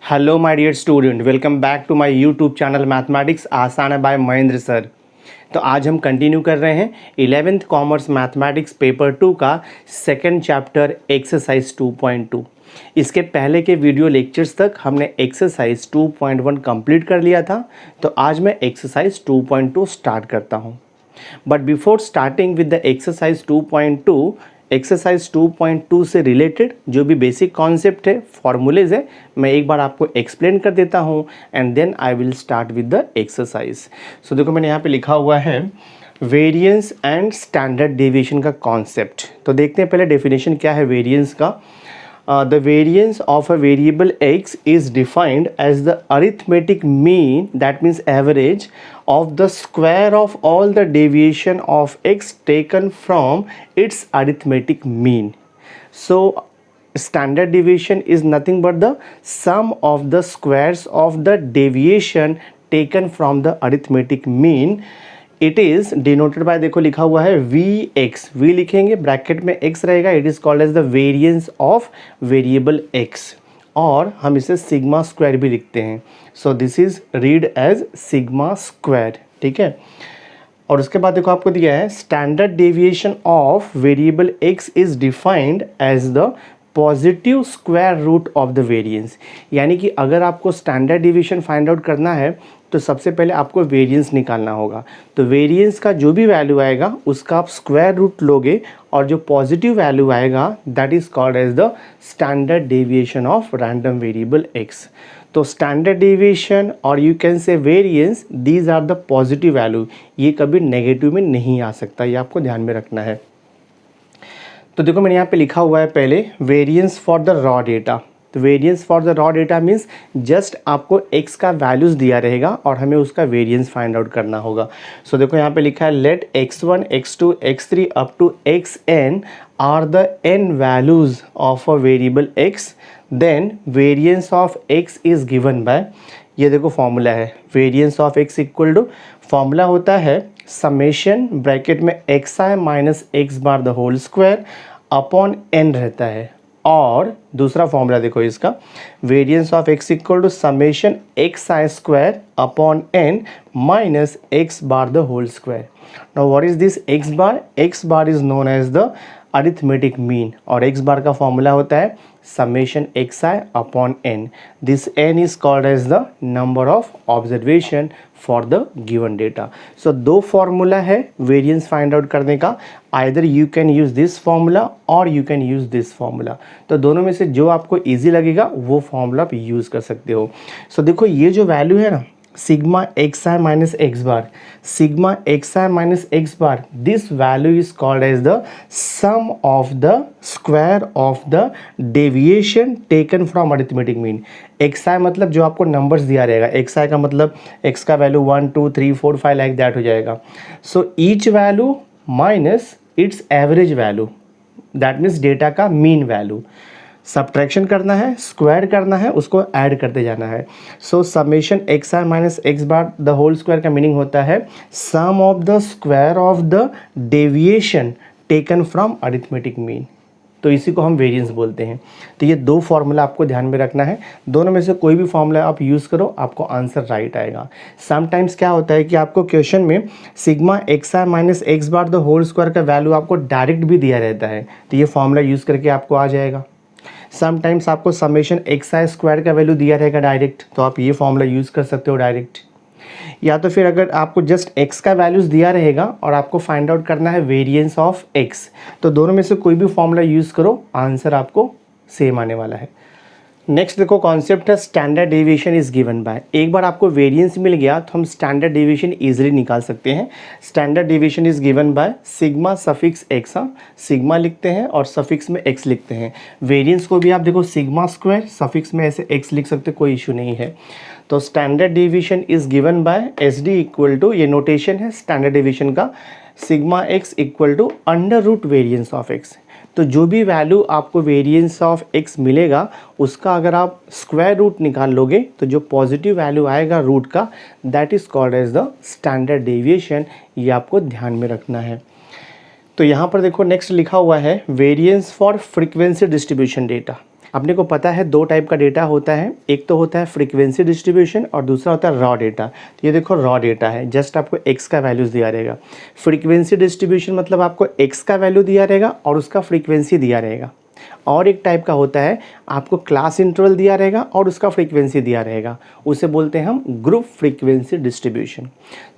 Hello my dear student, welcome back to my YouTube channel mathematics आसान है bye Mahendra sir. तो आज हम कंटिन्यू कर रहे हैं 11th कॉमर्स मैथमेटिक्स पेपर 2 का सेकंड चैप्टर एक्सरसाइज 2.2। इसके पहले के वीडियो लेक्चर्स तक हमने एक्सरसाइज 2.1 कंप्लीट कर लिया था। तो आज मैं एक्सरसाइज 2.2 स्टार्ट करता हूँ। But before starting with the exercise 2.2, exercise 2.2 से रिलेटेड जो भी बेसिक कॉन्सेप्ट है, फॉर्मूलेज है, मैं एक बार आपको एक्सप्लेन कर देता हूँ and then I will start with the exercise. So देखो मैंने यहाँ पे लिखा हुआ है वेरिएंस एंड स्टैंडर्ड डेविएशन का कॉन्सेप्ट। तो देखते हैं पहले डेफिनेशन क्या है वेरिएंस का। The variance of a variable x is defined as the arithmetic mean, that means average, of the square of all the deviation of x taken from its arithmetic mean. So standard deviation is nothing but the sum of the squares of the deviation taken from the arithmetic mean. It is denoted by, देखो लिखा हुआ है V X, V लिखेंगे bracket में X रहेगा। It is called as the variance of variable X, और हम इसे सिग्मा स्क्वायर भी लिखते हैं। So this is read as sigma square, ठीक है। और उसके बाद देखो आपको दिया है standard deviation of variable X is defined as the positive square root of the variance. यानी कि अगर आपको स्टैंडर्ड डेविएशन फाइंड आउट करना है तो सबसे पहले आपको वेरिएंस निकालना होगा। तो वेरिएंस का जो भी वैल्यू आएगा उसका आप स्क्वायर रूट लोगे, और जो पॉजिटिव वैल्यू आएगा that is called as the standard deviation of random variable X. तो स्टैंडर्ड डेविएशन और you can say variance, these are the positive value. ये कभी नेगेटिव में नहीं आ सकता, ये आपको ध्यान में रखना है। तो देखो मैंने यहाँ पे लिखा हुआ है पहले variance for the raw data. तो variance for the raw data means just आपको x का वैल्यूज़ दिया रहेगा और हमें उसका वेरिएंस फाइंड आउट करना होगा। सो देखो यहाँ पे लिखा है let x1, x2, x3 up to xn are the n values of a variable x, then variance of x is given by, ये देखो फॉर्मूला है variance of x equal to, formula होता है समेशन ब्रैकेट में xi minus x bar the whole square upon n रहता है। और दूसरा फॉर्मूला देखो इसका variance of x equal to summation x I square upon n minus x bar the whole square. Now what is this x bar? x bar is known as the arithmetic mean, और x bar का formula होता है summation x I upon n। This n is called as the number of observation for the given data. So दो formula है variance find out करने का, either you can use this formula और you can use this formula. तो दोनों में से जो आपको इजी लगेगा वो फॉर्मूला आप यूज़ कर सकते हो। सो देखो ये जो वैल्यू है ना sigma x I minus x bar, sigma x I minus x bar, this value is called as the sum of the square of the deviation taken from arithmetic mean. X i मतलब जो आपको numbers दिया रहेगा, x i का मतलब x का value 1 2 3 4 5 like that हो जाएगा। So each value minus it's average value, that means data का मीन वैल्यू। सब्ट्रैक्शन करना है, स्क्वायर करना है, उसको ऐड करते जाना है। So summation x I minus x bar the whole square का मीनिंग होता है sum of the square of the deviation taken from arithmetic mean. तो इसी को हम वेरिएंस बोलते हैं। तो ये दो फॉर्मूला आपको ध्यान में रखना है, दोनों में से कोई भी फॉर्मूला आप यूज़ करो आपको आंसर राइट आएगा। समटाइम्स क्या होता है कि आपको क्वेश्चन में sigma x I minus x bar the whole square का वैल्यू आपको डायरेक्ट भी दिया रहता है, तो ये फॉर्मूला यूज़ करके आपको आ जाएगा। समटाइम्स आपको समेशन एक्स आई स्क्वायर का वैल्यू दिया रहेगा डायरेक्ट, तो आप ये फॉर्मूला यूज़ कर सकते हो डायरेक्ट। या तो फिर अगर आपको जस्ट x का वैल्यूज़ दिया रहेगा और आपको फाइंड आउट करना है वेरिएंस ऑफ x, तो दोनों में से कोई भी फॉर्मूला यूज़ करो, आंसर आपको सेम आने वाला है। नेक्स्ट देखो कॉन्सेप्ट है standard deviation is given bye. एक बार आपको वेरिएंस मिल गया तो हम स्टैंडर्ड डेविएशन इजीली निकाल सकते हैं। Standard deviation is given by sigma suffix x, sigma लिखते हैं और सफिक्स में एक्स लिखते हैं। वेरिएंस को भी आप देखो सिग्मा स्क्वायर, सफिक्स में ऐसे एक्स लिख सकते, कोई इशू नहीं है। तो standard deviation is given by S D equal to, ये नोटेशन है स्टैंडर्ड डेविएशन का, sigma X equal to under root variance of x. तो जो भी वैल्यू आपको वेरिएंस ऑफ x मिलेगा उसका अगर आप स्क्वायर रूट निकाल लोगे तो जो पॉजिटिव वैल्यू आएगा रूट का that is called as the standard deviation. ये आपको ध्यान में रखना है। तो यहाँ पर देखो नेक्स्ट लिखा हुआ है variance for frequency distribution data. अपने को पता है दो टाइप का डेटा होता है, एक तो होता है फ्रीक्वेंसी डिस्ट्रीब्यूशन और दूसरा होता है रॉ डेटा। तो ये देखो रॉ डेटा है, जस्ट आपको एक्स का वैल्यूज़ दिया रहेगा। फ्रीक्वेंसी डिस्ट्रीब्यूशन मतलब आपको एक्स का वैल्यू दिया रहेगा और उसका फ्रीक्वेंसी दिया रहेगा। और एक टाइप का होता है आपको क्लास इंटरवल दिया रहेगा और उसका फ्रीक्वेंसी दिया रहेगा, उसे बोलते हैं हम ग्रुप फ्रीक्वेंसी डिस्ट्रीब्यूशन।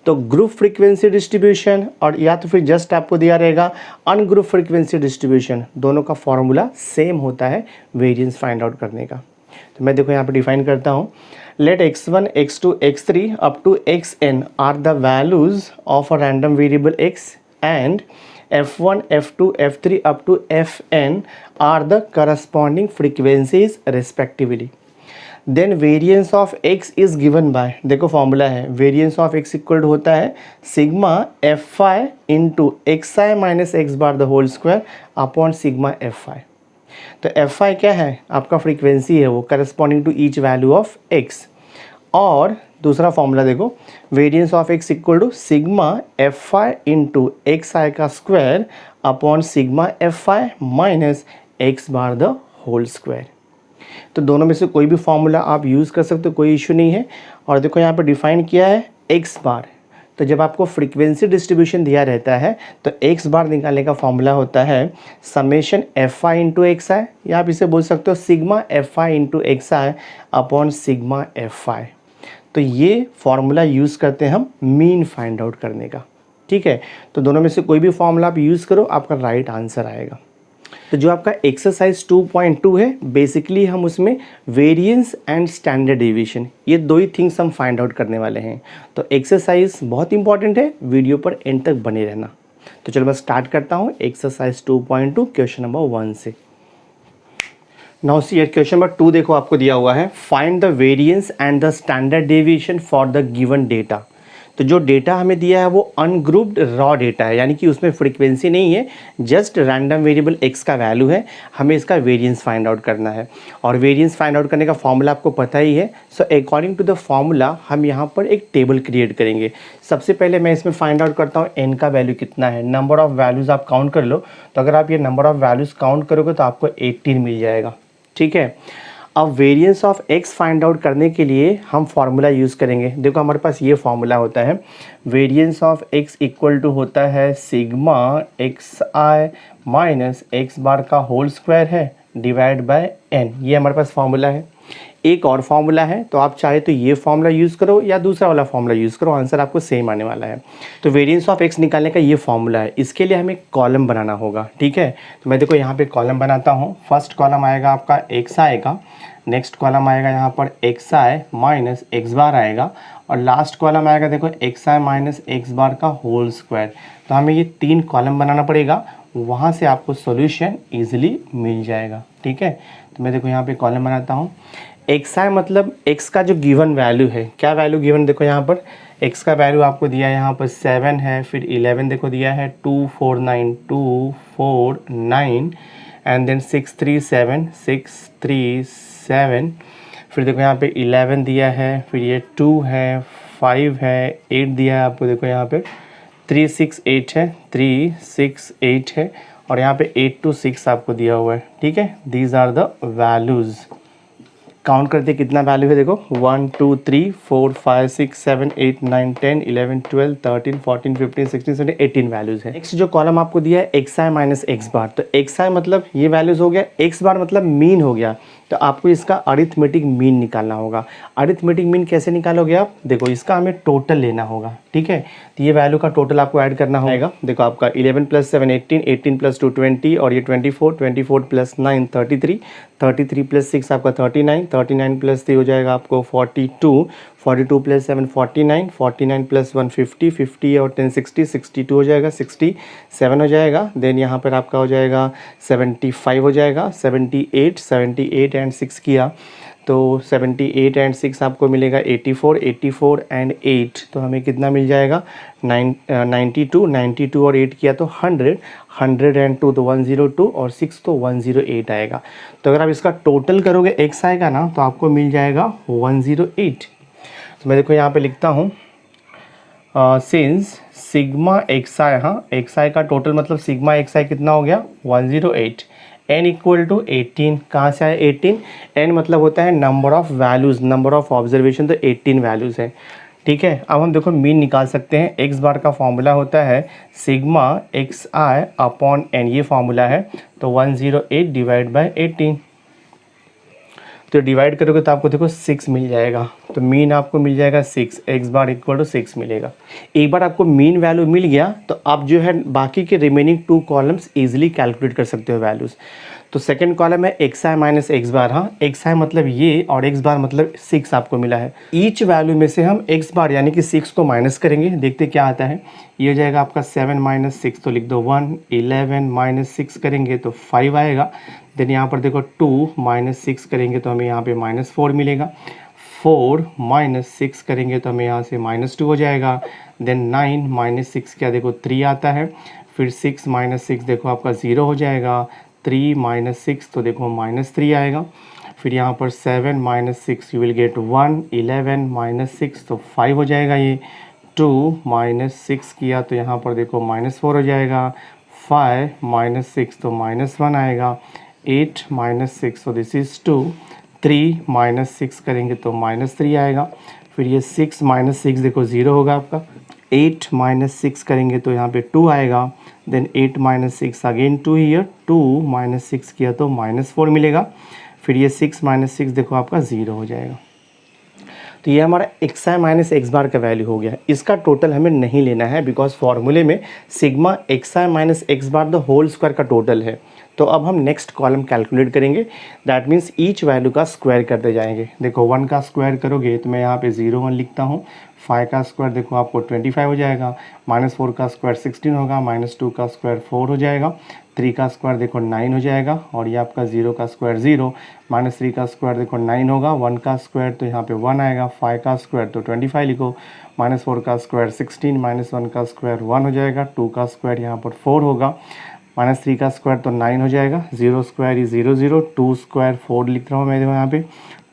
तो ग्रुप फ्रीक्वेंसी डिस्ट्रीब्यूशन और या तो फिर जस्ट आपको दिया रहेगा अनग्रुप फ्रीक्वेंसी डिस्ट्रीब्यूशन, दोनों का फॉर्मूला सेम होता है वेरिएंस फाइंड आउट करने का। तो मैं देखो यहाँ पे डिफाइन करता हूँ, let x1 x2 x3 up to xn are the values of a random variable x and f1 f2 f3 up to fn are the corresponding frequencies respectively. Then variance of x is given by, देखो formula है, variance of x equal होता है sigma fi into xi minus x bar the whole square upon sigma fi। तो fi क्या है, आपका frequency है वो, corresponding to each value of x। और दूसरा फॉर्मूला देखो, variance of x equal to sigma F I into x i का square upon sigma F i minus x bar the whole square. तो दोनों में से कोई भी फॉर्मूला आप यूज़ कर सकते हो, कोई इशू नहीं है। और देखो यहाँ पर डिफाइन किया है एक्स बार। तो जब आपको फ्रीक्वेंसी डिस्ट्रीब्यूशन दिया रहता है तो एक्स बार निकालने का फॉर्मूला होता है summation F I into x i, या आप इसे बोल सकते हो sigma F I into x I upon sigma F i. तो ये फॉर्मूला यूज़ करते हैं हम मीन फाइंड आउट करने का, ठीक है। तो दोनों में से कोई भी फॉर्मूला आप यूज़ करो, आपका राइट आंसर आएगा। तो जो आपका एक्सरसाइज 2.2 है, बेसिकली हम उसमें वेरिएंस एंड स्टैंडर्ड डेविएशन, ये दो ही थिंग्स हम फाइंड आउट करने वाले हैं। तो एक्सरसाइज बहुत इंपॉर्टेंट है, वीडियो पर एंड तक बने रहना। तो चलो मैं स्टार्ट करता हूँ एक्सरसाइज 2.2 क्वेश्चन नंबर 1 से। नाउ सी क्वेश्चन नंबर 2 देखो आपको दिया हुआ है, find the variance and the standard deviation for the given data. तो जो डेटा हमें दिया है वो अनग्रुप्ड रॉ डेटा है, यानी कि उसमें फ्रीक्वेंसी नहीं है, जस्ट रैंडम वेरिएबल x का वैल्यू है। हमें इसका वेरिएंस फाइंड आउट करना है और वेरिएंस फाइंड आउट करने का फॉर्मूला आपको पता ही है। So according to the formula हम यहाँ पर एक टेबल क्रिएट करेंगे। सबसे पहले मैं इसमें फाइंड आउट करता हूँ n का वैल्यू कितना है। नंबर ऑफ़ वैल्यूज़ आप काउंट कर लो, तो अगर आप ये नंबर ऑफ़ वैल्यूज़ काउंट करोगे तो आपको 18 मिल जाएगा, ठीक है। अब variance of x find out करने के लिए हम फार्मूला यूज़ करेंगे। देखो हमारे पास ये फार्मूला होता है, variance of x equal to होता है सिग्मा एक्स आई माइनस एक्स बार का होल स्क्वायर है डिवाइड बाय n। ये हमारे पास फार्मूला है। एक और फार्मूला है, तो आप चाहे तो ये फार्मूला यूज़ करो या दूसरा वाला फार्मूला यूज़ करो, आंसर आपको सेम आने वाला है। तो वेरिएंस ऑफ x निकालने का ये फार्मूला है, इसके लिए हमें कॉलम बनाना होगा, ठीक है। तो मैं देखो यहाँ पे कॉलम बनाता हूँ। फर्स्ट कॉलम आएगा आपका x आएगा, नेक्स्ट कॉलम आएगा यहाँ पर एक्स आई माइनस एक्स बार आएगा, और लास्ट कॉलम आएगा देखो एक्स आई माइनस एक्स बार का होल स्क्वायर। तो हमें ये 3 कॉलम बनाना पड़ेगा, वहाँ से आपको सॉल्यूशन इजीली मिल जाएगा, ठीक है। तो मैं देखो यहाँ पे कॉलम बनाता हूँ। एक्स आई मतलब एक्स का जो गिवन वैल्यू है, क्या वैल्यू गिवन, देखो यहाँ पर एक्स का वैल्यू आपको दिया है यहाँ पर 7 है, फिर 11 देखो दिया है 249 एंड देन 637, फिर देखो यहाँ पे 11 दिया है, फिर ये 2 है, 5 है, 8 दिया है आपको, देखो यहाँ पे 368 है, और यहाँ पे 8 to 6 आपको दिया हुआ है, ठीक है। These are the values. Count करते कितना वैल्यू है, देखो 1 2 3 4 5 6 7 8 9 10 11 12 13 14 15 16 17 18 वैल्यूज़ है। नेक्स्ट जो कॉलम आपको दिया है एक्स आई माइनस एक्स बार, तो एक्स आई मतलब ये वैल्यूज़ हो गया, एक्स बार मतलब मीन हो गया। तो आपको इसका अरिथमेटिक मीन निकालना होगा। अरिथमेटिक मीन कैसे निकालोगे आप, देखो इसका हमें टोटल लेना होगा, ठीक है। तो ये वैल्यू का टोटल आपको ऐड करना होगा। देखो आपका 11 + 7 18, 18 + 2 20, और ये 24, 24 + 9 33, 33 + 6 आपका 39, 39 + 3 हो जाएगा आपको 42, 42 + 7 49, 49 + 1 50, 50 और 10 60, 62 हो जाएगा, 67 हो जाएगा। देन यहाँ पर आपका हो जाएगा 75 हो जाएगा, 78 एंड 6 किया तो 78 एंड 6 आपको मिलेगा 84, 84 एंड 8 तो हमें कितना मिल जाएगा 92 और 8 किया तो 100, 100 एंड 2 तो 102 और 6 तो 108 आएगा। तो अगर आप इसका टोटल करोगे x आएगा ना, तो आपको मिल जाएगा 108। तो मैं देखो यहाँ पे लिखता हूँ सिंस सिग्मा एक्स आई, हाँ एक्स आई का टोटल मतलब सिग्मा एक्स आई कितना हो गया 108, n इक्वल टू 18, कहाँ से आया 18, n मतलब होता है number of values, number of observation, तो 18 वैल्यूज़ है। ठीक है, अब हम देखो मीन निकाल सकते हैं। एक्स बार का फॉर्मूला होता है सिग्मा एक्स आई अपॉन एन, ये फॉर्मूला है। तो 108 डिवाइड बाय 18, तो डिवाइड करोगे तो आपको देखो 6 मिल जाएगा। तो मीन आपको मिल जाएगा 6, एक्स बार इक्वल टू 6 मिलेगा। एक बार आपको मीन वैल्यू मिल गया तो आप जो है बाकी के रिमेनिंग 2 कॉलम्स इजीली कैलकुलेट कर सकते हो वैल्यूज़। तो सेकंड कॉलम है एक्स आई माइनस एक्स बार। हाँ, एक्स आई मतलब ये और एक्स बार मतलब 6 आपको मिला है। ईच वैल्यू में से हम एक्स बार यानी कि 6 को माइनस करेंगे, देखते क्या आता है। ये हो जाएगा आपका 7 माइनस 6, तो लिख दो 1, 11 माइनस 6 करेंगे तो 5 आएगा। देन यहाँ पर देखो 2 माइनस 6 करेंगे तो हमें यहाँ पे -4 मिलेगा। 4 माइनस 6 करेंगे तो हमें यहाँ से -2 हो जाएगा। देन 9 माइनस 6 क्या देखो 3 आता है। फिर 6 माइनस 6 देखो आपका 0 हो जाएगा। 3 माइनस 6 तो देखो -3 आएगा। फिर यहाँ पर 7 minus 6 you will get 1, 11 minus 6 तो 5 हो जाएगा। ये 2 माइनस 6 किया तो यहाँ पर देखो -4 हो जाएगा। 5 माइनस 6 तो -1 आएगा। 8 माइनस 6 तो दिस इज़ 2। 3 माइनस 6 करेंगे तो -3 आएगा। फिर ये 6 माइनस 6 देखो 0 होगा आपका। 8 माइनस 6 करेंगे तो यहाँ पे 2 आएगा। देन 8 माइनस 6 अगेन 2 ईयर, 2 माइनस 6 किया तो -4 मिलेगा। फिर ये 6 माइनस 6 देखो आपका 0 हो जाएगा। तो ये हमारा एक्स आई माइनस एक्स बार का वैल्यू हो गया। इसका टोटल हमें नहीं लेना है बिकॉज फॉर्मूले में sigma x I minus x bar the whole square का टोटल है। तो अब हम नेक्स्ट कॉलम कैलकुलेट करेंगे, दैट मीन्स ईच वैल्यू का स्क्वायर करते जाएंगे। देखो 1 का स्क्वायर करोगे तो मैं यहाँ पे 0 1 लिखता हूँ। 5 का स्क्वायर देखो आपको 25 हो जाएगा। -4 का स्क्वायर 16 होगा। -2 का स्क्वायर 4 हो जाएगा। 3 का स्क्वायर देखो 9 हो जाएगा। और ये आपका 0 का स्क्वायर 0। -3 का स्क्वायर देखो 9 होगा। 1 का स्क्वायर तो यहाँ पे 1 आएगा। 5 का स्क्वायर तो 25 लिखो। -4 का स्क्वायर 16, -1 का स्क्वायर 1 हो जाएगा। 2 का स्क्वायर यहाँ पर 4 होगा। -3 का स्क्वायर तो 9 हो जाएगा। 0 स्क्वायर ये 0 0। 2 स्क्वायर 4 लिख रहा हूँ मैं देखो यहाँ पे।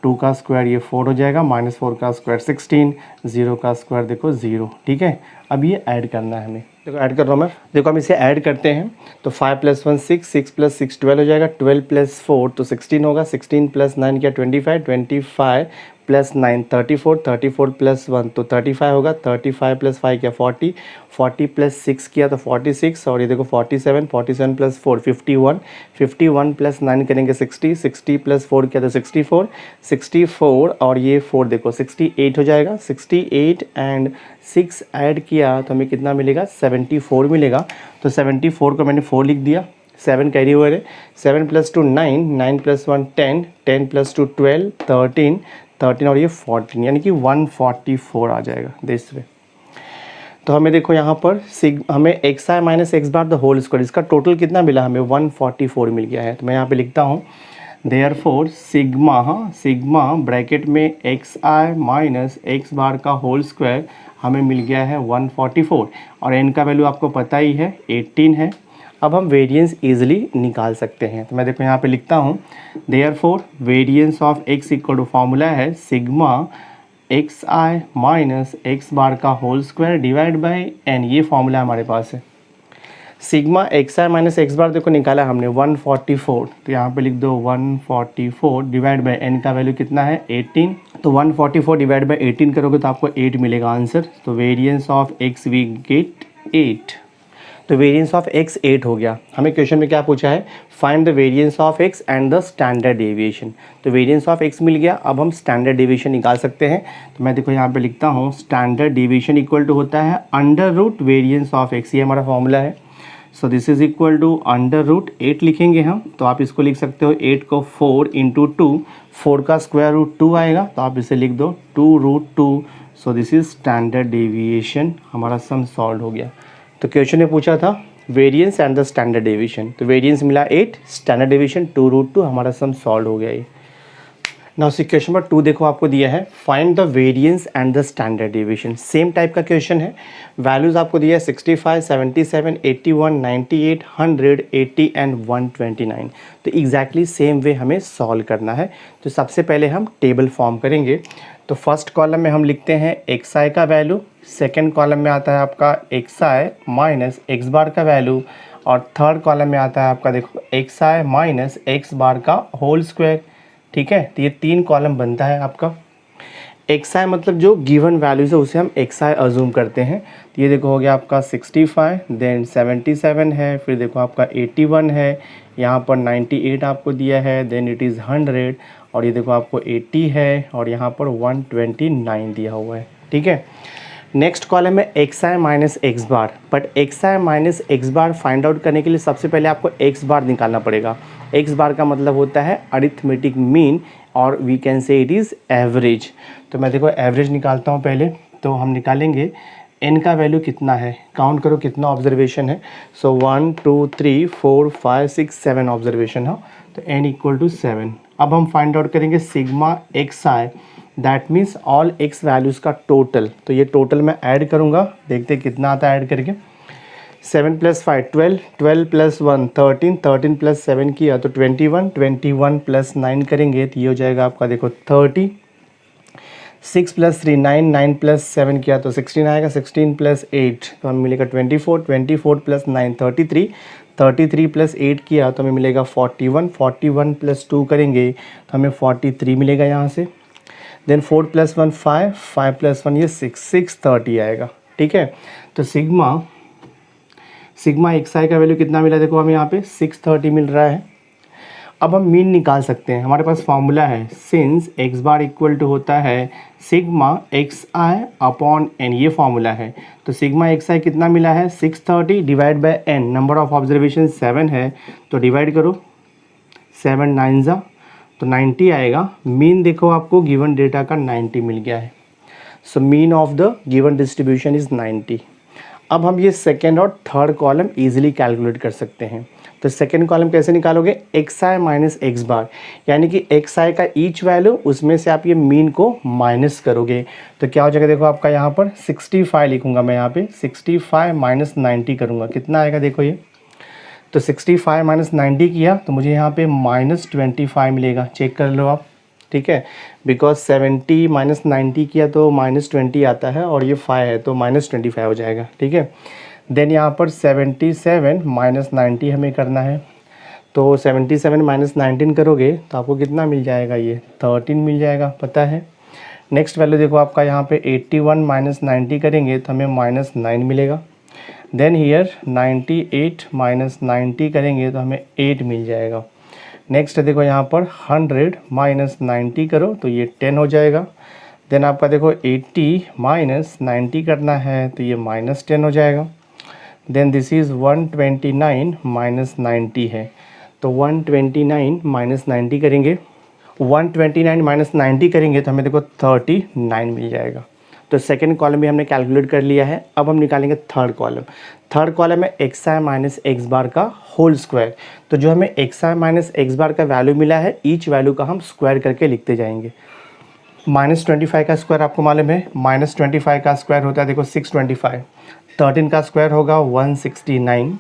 2 का स्क्वायर ये 4 हो जाएगा। -4 का स्क्वायर 16। 0 का स्क्वायर देखो 0। ठीक है, अब ये ऐड करना है हमें। देखो ऐड कर रहा हूँ मैं। देखो हम इसे ऐड करते हैं तो 5 + 1 6, 6 + 6 12 हो जाएगा। 12 + 4 तो 16 होगा। 16 + 9 क्या 25, 25 + 9 34, 34 + 1 तो 35 होगा। 35 + 5 क्या 40, 40 + 6 किया तो 46। और ये देखो 47, 47 + 4 51, 51 + 9 करेंगे 60, 60 + 4 किया तो 64, 64 और ये 4 देखो 68 हो जाएगा। 68 एंड 6 ऐड किया तो हमें कितना मिलेगा 74 मिलेगा। तो 74 को मैंने 4 लिख दिया। 7 कैरी ओवर है। 7 + 2 9, 9 + 1 10, 10 + 2 12, 13, 13 और ये 14 यानी कि 144 आ जाएगा दिस वे। तो हमें देखो यहाँ पर हमें X I minus x bar the whole square, इसका टोटल कितना मिला हमें 144 मिल गया है। तो मैं यहाँ पे लिखता हूँ देयरफॉर सिग्मा, हाँ सिग्मा ब्रैकेट में एक्स आई माइनस एक्स बार का होल स्क्वायर हमें मिल गया है 144 और एन का वैल्यू आपको पता ही है 18 है। अब हम वेरिएंस इजीली निकाल सकते हैं। तो मैं देखो यहाँ पे लिखता हूँ therefore variance of x equal to formula है सिग्मा एक्स आई माइनस एक्स बार का whole square divide by N, ये फॉर्मूला हमारे पास है। सिग्मा एक्स आई माइनस एक्स बार देखो निकाला हमने 144, तो यहाँ पे लिख दो 144 डिवाइड बाय एन का वैल्यू कितना है 18। तो 144 डिवाइड बाय 18 करोगे तो आपको 8 मिलेगा आंसर। तो variance of X we get 8। तो वेरिएंस ऑफ एक्स 8 हो गया। हमें क्वेश्चन में क्या पूछा है, find the variance of x and the standard deviation. तो वेरिएंस ऑफ एक्स मिल गया, अब हम स्टैंडर्ड डेविएशन निकाल सकते हैं। तो मैं देखो यहाँ पे लिखता हूँ स्टैंडर्ड डेविएशन इक्वल टू होता है under root variance of X, ये हमारा फॉर्मूला है। So this is equal to under root 8 लिखेंगे हम, तो आप इसको लिख सकते हो 8 को 4 × 2, 4 का स्क्वायर रूट 2 आएगा, तो आप इसे लिख दो 2√2। सो दिस इज स्टैंडर्ड डेविएशन। हमारा सम सॉल्व हो गया। तो क्वेश्चन में पूछा था variance and the standard deviation, तो वेरिएंस मिला 8, स्टैंडर्ड डेविएशन 2√2, हमारा सम सॉल्व हो गया ये। नाउ सी क्वेश्चन नंबर 2 देखो आपको दिया है find the variance and the standard deviation. Same type का क्वेश्चन है, वैल्यूज आपको दिया है 65, 77, 81, 98, 100, 80 एंड 129। तो एग्जैक्टली सेम वे हमें सॉल्व करना है। तो सबसे पहले हम टेबल फॉर्म करेंगे। तो फर्स्ट कॉलम में हम लिखते हैं एक्स आई का वैल्यू, सेकेंड कॉलम में आता है आपका एक्स आई माइनस एक्स बार का वैल्यू, और थर्ड कॉलम में आता है आपका देखो एक्स आई माइनस एक्स बार का होल स्क्वायर, ठीक है। तो ये 3 कॉलम बनता है आपका। एक्स आई मतलब जो गिवन वैल्यूज़ है उसे हम एक्स आई अज्यूम करते हैं। तो ये देखो हो गया आपका 65, देन 77 है, फिर देखो आपका 81 है, यहाँ पर 98 आपको दिया है, देन इट इज़ 100, और ये देखो आपको 80 है, और यहाँ पर 129 दिया हुआ है, ठीक है। नेक्स्ट कॉलम है x I minus x bar, but x I minus x bar find out करने के लिए सबसे पहले आपको एक्स बार निकालना पड़ेगा। एक्स बार का मतलब होता है अरिथमेटिक मीन, और we can say it is average. तो मैं देखो एवरेज निकालता हूँ पहले। तो हम निकालेंगे n का वैल्यू कितना है, काउंट करो कितना ऑब्जर्वेशन है। सो 1 2 3 4 5 6 7 ऑब्जर्वेशन है, तो n इक्वल टू 7। अब हम फाइंड आउट करेंगे sigma x I, that means all x values का टोटल। तो ये टोटल मैं ऐड करूँगा, देखते कितना आता है ऐड करके। 7 + 5 12, 12 + 1 13, 13 + 7 किया तो 21, 21 + 9 करेंगे तो ये हो जाएगा आपका देखो 30। 6 + 3 9, 9 + 7 किया तो 16 आएगा, 16 + 8 तो हमें मिलेगा 24, 24 + 9 33, 33 + 8 किया तो हमें मिलेगा 41, 41 + 2 करेंगे तो हमें 43 मिलेगा यहाँ से। देन 4 + 1 5, 5 + 1 ये 6, 630 आएगा, ठीक है। तो सिग्मा एक्स आई का वैल्यू कितना मिला देखो हमें यहाँ पे 630 मिल रहा है। अब हम मीन निकाल सकते हैं, हमारे पास फॉर्मूला है, since X bar equal to होता है सिग्मा एक्स आई अपॉन एन, ये फॉर्मूला है। तो सिग्मा एक्स आई कितना मिला है 630 divide by N, number of observation 7 है, तो डिवाइड करो 7 9 जा तो 90 आएगा। मीन देखो आपको गिवन डेटा का 90 मिल गया है। So mean of the given distribution is 90। अब हम ये सेकेंड और थर्ड कॉलम इजीली कैलकुलेट कर सकते हैं। तो सेकेंड कॉलम कैसे निकालोगे, एक्स आई माइनस एक्स बार, यानी कि एक्स आई का ईच वैल्यू उसमें से आप ये मीन को माइनस करोगे तो क्या हो जाएगा देखो आपका यहाँ पर 65 लिखूंगा मैं, यहाँ पे 65 माइनस 90 करूँगा, कितना आएगा देखो ये। तो 65 माइनस 90 किया तो मुझे यहाँ पे -25 मिलेगा, चेक कर लो आप, ठीक है। बिकॉज 70 माइनस 90 किया तो -20 आता है, और ये 5 है तो -25 हो जाएगा, ठीक है। देन यहाँ पर 77 माइनस 90 हमें करना है, तो 77 माइनस 19 करोगे तो आपको कितना मिल जाएगा, ये 13 मिल जाएगा, पता है। नेक्स्ट वैल्यू देखो आपका यहाँ पे 81 माइनस 90 करेंगे तो हमें -9 मिलेगा। देन हियर 98 माइनस 90 करेंगे तो हमें 8 मिल जाएगा। नेक्स्ट देखो यहाँ पर 100 माइनस 90 करो तो ये 10 हो जाएगा। देन आपका देखो 80 माइनस 90 करना है तो ये -10 हो जाएगा। देन दिस इज़ 129 माइनस 90 है, तो 129 माइनस 90 करेंगे, 129 माइनस 90 करेंगे तो हमें देखो 39 मिल जाएगा। तो सेकेंड कॉलम भी हमने कैलकुलेट कर लिया है। अब हम निकालेंगे थर्ड कॉलम। थर्ड कॉलम है एक्स आई माइनस एक्स बार का होल स्क्वायर। तो जो हमें एक्स आई माइनस एक्स बार का वैल्यू मिला है, ईच वैल्यू का हम स्क्वायर करके लिखते जाएंगे। -25 का स्क्वायर आपको मालूम है, -25 का स्क्वायर होता है देखो 625, 13 का स्क्वायर होगा 169,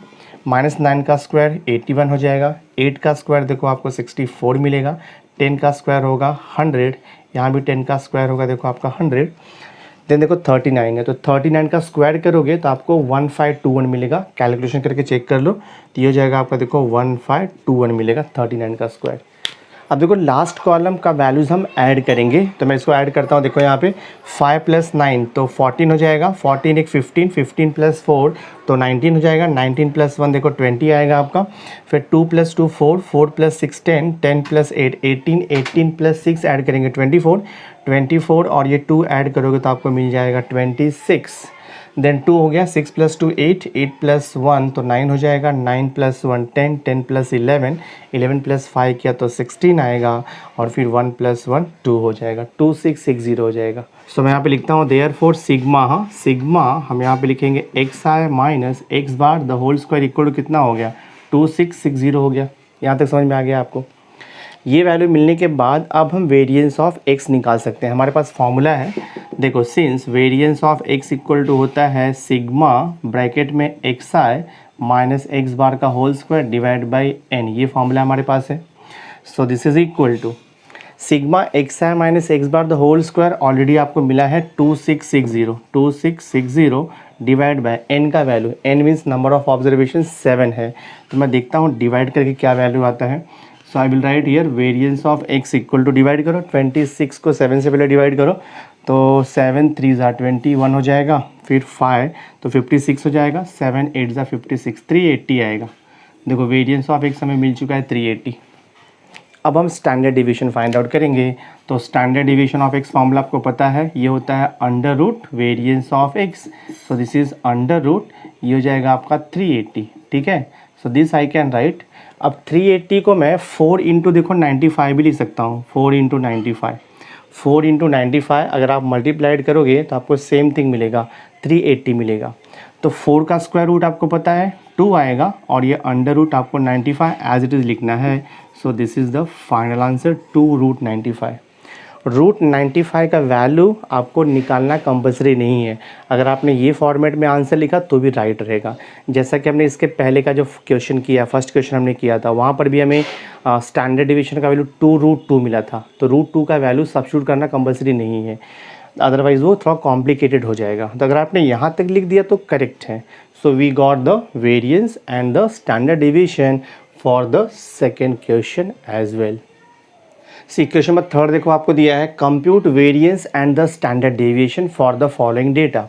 -9 का स्क्वायर 81 हो जाएगा, 8 का स्क्वायर देखो आपको 64 मिलेगा, 10 का स्क्वायर होगा 100, यहाँ भी 10 का स्क्वायर होगा देखो आपका 100। देन देखो 39 है, तो 39 का स्क्वायर करोगे तो आपको 1521 मिलेगा, कैलकुलेशन करके चेक कर लो तो ये हो जाएगा आपका देखो 1521 मिलेगा 39 का स्क्वायर। अब देखो लास्ट कॉलम का वैल्यूज़ हम ऐड करेंगे, तो मैं इसको ऐड करता हूँ। देखो यहाँ पे 5 + 9 तो 14 हो जाएगा, 14 एक 15, 15 + 4 तो 19 हो जाएगा, 19 + 1 देखो 20 आएगा आपका। फिर 2 + 2 4, 4 + 6 10, 10 + 8 18, 18 + 6 ऐड करेंगे 24, 24 और ये 2 ऐड करोगे तो आपको मिल जाएगा 26। देन 2 हो गया, 6 + 2 8, 8 + 1 तो 9 हो जाएगा, 9 + 1 10, 10 + 11, 11 + 5 किया तो 16 आएगा, और फिर 1 + 1 2 हो जाएगा, 2660 हो जाएगा। सो मैं यहाँ पे लिखता हूँ देयरफॉर सिग्मा, सिग्मा हम यहाँ पे लिखेंगे X I minus x bar the whole square equal to कितना हो गया 2660 हो गया। यहाँ तक समझ में आ गया आपको। ये वैल्यू मिलने के बाद अब हम वेरिएंस ऑफ एक्स निकाल सकते हैं। हमारे पास फॉर्मूला है, देखो since variance of x equal to होता है सिग्मा ब्रैकेट में एक्स आई माइनस एक्स बार का whole square divide by N, ये फॉर्मूला हमारे पास है। So this is equal to sigma x I minus x bar the whole square already आपको मिला है 2660 डिवाइड बाय एन का value, N means number of observation 7 है। तो मैं देखता हूँ डिवाइड करके क्या वैल्यू आता है। So I will write here variance of x equal to, divide करो 26 को 7 से पहले डिवाइड करो तो 7 3 ज़ा 21 हो जाएगा, फिर 5 तो 56 हो जाएगा, 7 8 ज़ा 56 380 आएगा। देखो वेरिएंस ऑफ एक्स हमें मिल चुका है 380। अब हम स्टैंडर्ड डिवीजन फाइंड आउट करेंगे। तो standard division of X formula आपको पता है, ये होता है under root variance of X. So this is under root, ये हो जाएगा आपका 380। ठीक है, so this I can write. अब 380 को मैं 4 इंटू देखो 95 भी लिख सकता हूँ, 4 इंटू 95 अगर आप मल्टीप्लाइड करोगे तो आपको सेम थिंग मिलेगा, 380 मिलेगा। तो 4 का स्क्वायर रूट आपको पता है 2 आएगा, और ये अंडर रूट आपको 95 एज इट इज़ लिखना है। So this is the final answer 2√95। Root 95 का वैल्यू आपको निकालना कंपलसरी नहीं है। अगर आपने ये फॉर्मेट में आंसर लिखा तो भी राइट रहेगा। जैसा कि हमने इसके पहले का जो क्वेश्चन किया, फर्स्ट क्वेश्चन हमने किया था, वहाँ पर भी हमें स्टैंडर्ड डिवीजन का वैल्यू 2√2 मिला था। तो √2 का वैल्यू सब्स्टिट्यूट करना कंपलसरी नहीं है, अदरवाइज़ वो थोड़ा कॉम्प्लिकेटेड हो जाएगा। तो अगर आपने यहाँ तक लिख दिया तो करेक्ट है। So we got the variance and the standard division for the second question as well. See question number 3 देखो आपको दिया है, compute variance and the standard deviation for the following data.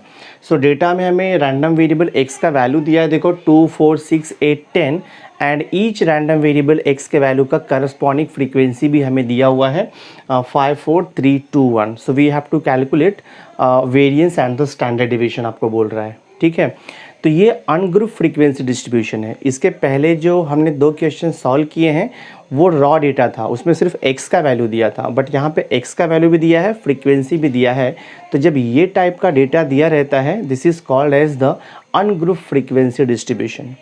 So data में हमें random variable x का value दिया है, देखो 2 4 6 8 10, and each random variable x के वैल्यू का करस्पॉन्डिंग फ्रीक्वेंसी भी हमें दिया हुआ है 5 4 3 2 1। So we have to calculate variance and the standard deviation आपको बोल रहा है। ठीक है, तो ये अनग्रुप फ्रीक्वेंसी डिस्ट्रीब्यूशन है। इसके पहले जो हमने 2 क्वेश्चन सॉल्व किए हैं वो रॉ डेटा था, उसमें सिर्फ x का वैल्यू दिया था, बट यहाँ पे x का वैल्यू भी दिया है, फ्रीक्वेंसी भी दिया है। तो जब ये टाइप का डेटा दिया रहता है, this is called as the ungroup frequency distribution.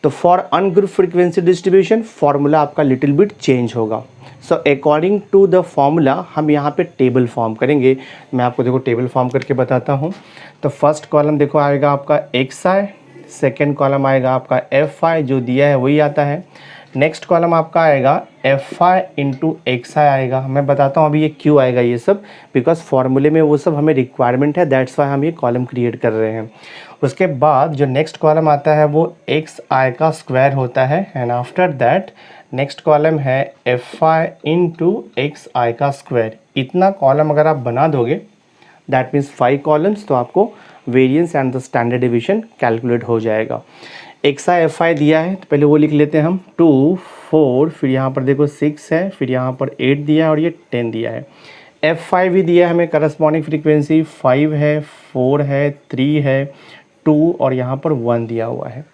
तो for ungroup frequency distribution formula आपका लिटिल बिट चेंज होगा। So according to the formula हम यहाँ पे टेबल फॉर्म करेंगे। मैं आपको देखो टेबल फॉर्म करके बताता हूँ। तो फर्स्ट कॉलम देखो आएगा आपका xi, सेकेंड कॉलम आएगा आपका fi, जो दिया है वही आता है। नेक्स्ट कॉलम आपका आएगा fi इंटू xi आएगा। मैं बताता हूँ अभी ये क्यों आएगा ये सब, बिकॉज फॉर्मूले में वो सब हमें रिक्वायरमेंट है, दैट्स वाई हम ये कॉलम क्रिएट कर रहे हैं। उसके बाद जो नेक्स्ट कॉलम आता है वो xi का स्क्वायर होता है, and after that next column है fi इंटू xi का स्क्वायर। इतना कॉलम अगर आप बना दोगे, दैट मीन्स 5 कॉलम्स, तो आपको variance and the standard division calculate हो जाएगा। xi fi दिया है तो पहले वो लिख लेते हैं हम, 2 4, फिर यहाँ पर देखो 6 है, फिर यहाँ पर 8 दिया है और ये 10 दिया है। fi भी दिया है हमें, करस्पॉन्डिंग फ्रीक्वेंसी 5 है, 4 है, 3 है, 2 और यहाँ पर 1 दिया हुआ है।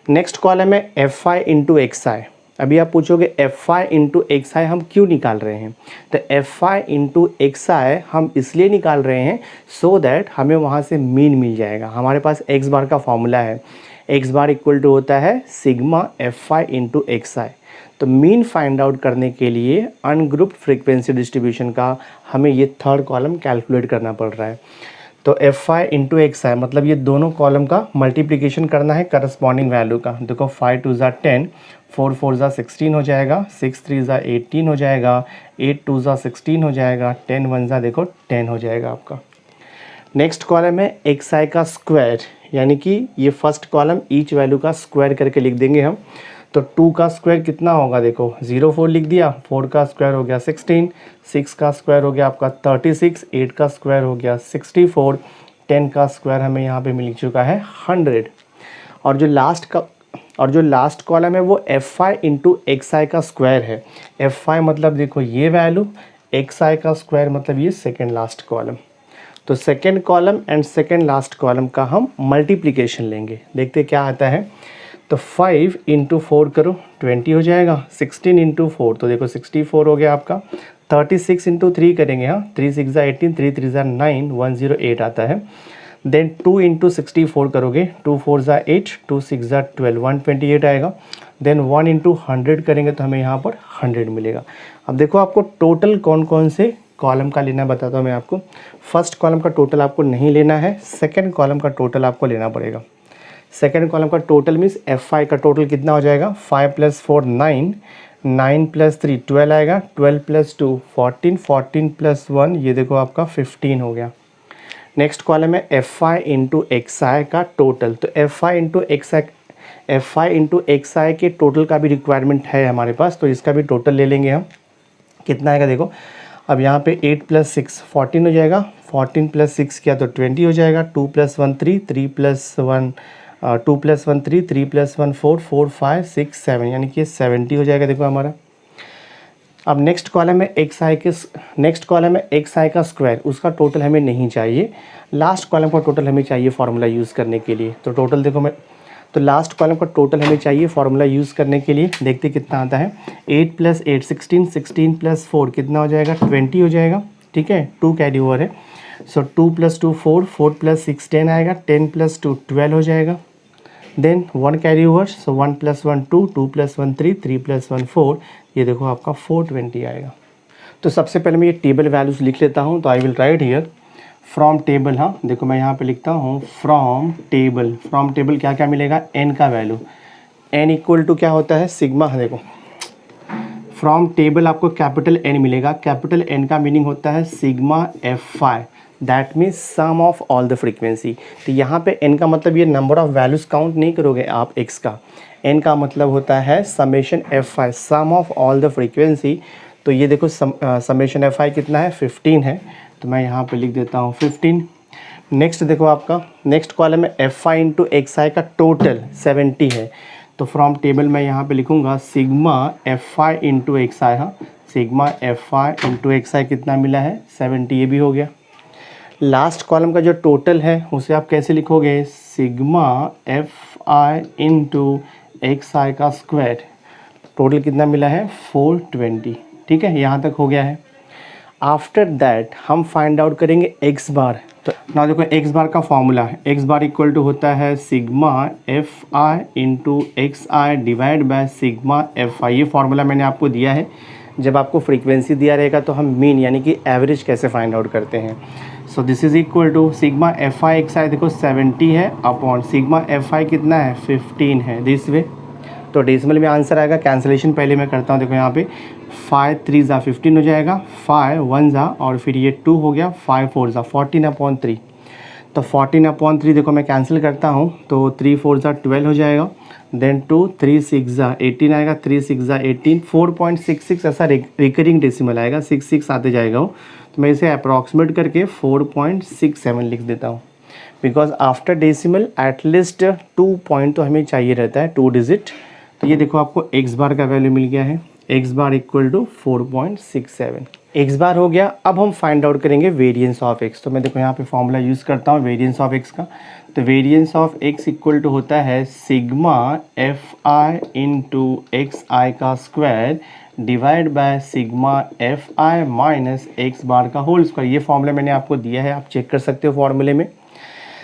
नेक्स्ट कॉलम है fi इंटू xi। अभी आप पूछोगे fi इंटू xi हम क्यों निकाल रहे हैं, तो fi इंटू xi हम इसलिए निकाल रहे हैं सो दैट हमें वहाँ से मीन मिल जाएगा। हमारे पास x बार का फॉर्मूला है, x बार इक्वल टू होता है सिग्मा fi इंटू xi। तो मीन फाइंड आउट करने के लिए अनग्रुप्ड फ्रीक्वेंसी डिस्ट्रीब्यूशन का हमें ये थर्ड कॉलम कैलकुलेट करना पड़ रहा है। तो fi इंटू xi मतलब ये दोनों कॉलम का मल्टीप्लिकेशन करना है करस्पॉन्डिंग वैल्यू का। देखो 5 2 ज़ा 10, 4 4 ज़ा 16 हो जाएगा, 6 3 ज़ा 18 हो जाएगा, 8 2 ज़ा 16 हो जाएगा, 10 1 ज़ा देखो 10 हो जाएगा आपका। नेक्स्ट कॉलम है xi का स्क्वायर, यानी कि ये फर्स्ट कॉलम ईच वैल्यू का स्क्वायर करके लिख देंगे हम। तो 2 का स्क्वायर कितना होगा, देखो 0 4 लिख दिया, 4 का स्क्वायर हो गया 16, 6 का स्क्वायर हो गया आपका 36, 8 का स्क्वायर हो गया 64, 10 का स्क्वायर हमें यहाँ पे मिल चुका है 100। और जो लास्ट कॉलम है वो fi इंटू xi का स्क्वायर है। fi मतलब देखो ये वैल्यू, xi का स्क्वायर मतलब ये सेकेंड लास्ट कॉलम। तो second column and second last column का हम मल्टीप्लिकेशन लेंगे, देखते क्या आता है। तो 5 इंटू 4 करो 20 हो जाएगा, 16 इंटू 4 तो देखो 64 हो गया आपका। 36 इंटू 3 करेंगे, हाँ 3 6 ज़ा 18, 3 3 ज़ा 9, 108 आता है। देन 2 इंटू 64 करोगे, 2 4 ज़ा 8, 2 6 ज़ा 12, 128 आएगा। देन 1 इंटू 100 करेंगे तो हमें यहाँ पर 100 मिलेगा। अब देखो आपको टोटल कौन कौन से कॉलम का लेना बताता हूँ मैं आपको। फर्स्ट कॉलम का टोटल आपको नहीं लेना है, सेकेंड कॉलम का टोटल आपको लेना पड़ेगा। सेकेंड कॉलम का टोटल मीन्स fi का टोटल कितना हो जाएगा, 5 + 4 9, 9 + 3 12 आएगा, 12 + 2 14, 14 + 1 ये देखो आपका 15 हो गया। नेक्स्ट कॉलम है F I into x i का टोटल। तो एफ आई इंटू एक्स आई के टोटल का भी रिक्वायरमेंट है हमारे पास, तो इसका भी टोटल ले लेंगे हम। कितना आएगा देखो, अब यहाँ पे 8 + 6 14 हो जाएगा, 14 + 6 किया तो 20 हो जाएगा, 2 + 1 3, 3 + 1 2 + 1 3, 3 + 1 4, 4 5 6 7 यानी कि 70 हो जाएगा देखो हमारा। अब नेक्स्ट कॉलम है एक्स आई का स्क्वायर, उसका टोटल हमें नहीं चाहिए, लास्ट कॉलम का टोटल हमें चाहिए फार्मूला यूज़ करने के लिए। तो टोटल देखो तो लास्ट कॉलम का टोटल हमें चाहिए फार्मूला यूज़ करने के लिए। देखते कितना आता है, 8 + 8 16, 16 + 4 कितना हो जाएगा 20 हो जाएगा, ठीक है, 2 कैरी ओवर है। सो 2 + 2 4, 4 + 6 10 आएगा, 10 + 2 12 हो जाएगा। देन 1 कैरी ओवर, सो 1 + 1 2, 2 + 1 3, 3 + 1 4, ये देखो आपका 420 आएगा। तो सबसे पहले मैं ये टेबल वैल्यूज़ लिख लेता हूँ। तो I will write here from table, हाँ देखो मैं यहाँ पे लिखता हूँ फ्रॉम टेबल क्या क्या मिलेगा, n का वैल्यू, n = क्या होता है सिग्मा। देखो फ्रॉम टेबल आपको कैपिटल N मिलेगा, कैपिटल N का मीनिंग होता है sigma F I, that means sum of all the frequency. तो यहाँ पे n का मतलब ये नंबर ऑफ वैल्यूज़ काउंट नहीं करोगे आप x का, n का मतलब होता है summation F I, sum of all the frequency. तो ये देखो समेशन एफ आई कितना है 15 है, तो मैं यहाँ पे लिख देता हूँ 15। नेक्स्ट देखो आपका नेक्स्ट कॉलम में F I into x i का टोटल 70 है, तो फ्रॉम टेबल मैं यहाँ पे लिखूँगा sigma F I into x i, हाँ sigma F I into x आई कितना मिला है 70, ये भी हो गया। लास्ट कॉलम का जो टोटल है उसे आप कैसे लिखोगे, sigma F I into x i का स्क्वायर, टोटल कितना मिला है 420, ठीक है, यहाँ तक हो गया है। आफ्टर दैट हम फाइंड आउट करेंगे एक्स बार। तो ना देखो एक्स बार का फॉर्मूला है, एक्स बार इक्वल टू होता है sigma F I into x I divide by sigma F I. ये फार्मूला मैंने आपको दिया है, जब आपको फ्रीक्वेंसी दिया रहेगा तो हम मीन यानी कि एवरेज कैसे फाइंड आउट करते हैं। So this is equal to sigma F I x i देखो 70 है अपॉन सिग्मा एफ आई कितना है 15 है, दिस वे। तो डेसिमल में आंसर आएगा, कैंसिलेशन पहले मैं करता हूँ। देखो यहाँ पे 5 3 ज़ा 15 हो जाएगा, 5 1 ज़ा और फिर ये 2 हो गया, 5 4 ज़ा 14/3। तो 14/3 देखो मैं कैंसिल करता हूँ, तो 3 4 ज़ा 12 हो जाएगा, देन 2 3 6 ज़ा 18 आएगा, 3 6 ज़ा 18, 4.66 ऐसा रिकरिंग डेसिमल आएगा, 6 आते जाएगा वो। तो मैं इसे अप्रॉक्सीमेट करके 4.67 लिख देता हूँ, because after decimal at least 2 point तो हमें चाहिए रहता है, 2 डिजिट। तो ये देखो आपको एक्स बार का वैल्यू मिल गया है, x bar equal to 4.67 x bar हो गया। अब हम फाइंड आउट करेंगे वेरिएंस ऑफ एक्स। तो मैं देखो यहाँ पे फॉर्मूला यूज़ करता हूँ वेरिएंस ऑफ एक्स का। तो variance of x equal to होता है sigma F I into x i का square divide by sigma F i minus x bar का होल स्क्वायर। ये फॉर्मूला मैंने आपको दिया है, आप चेक कर सकते हो फॉर्मूले में।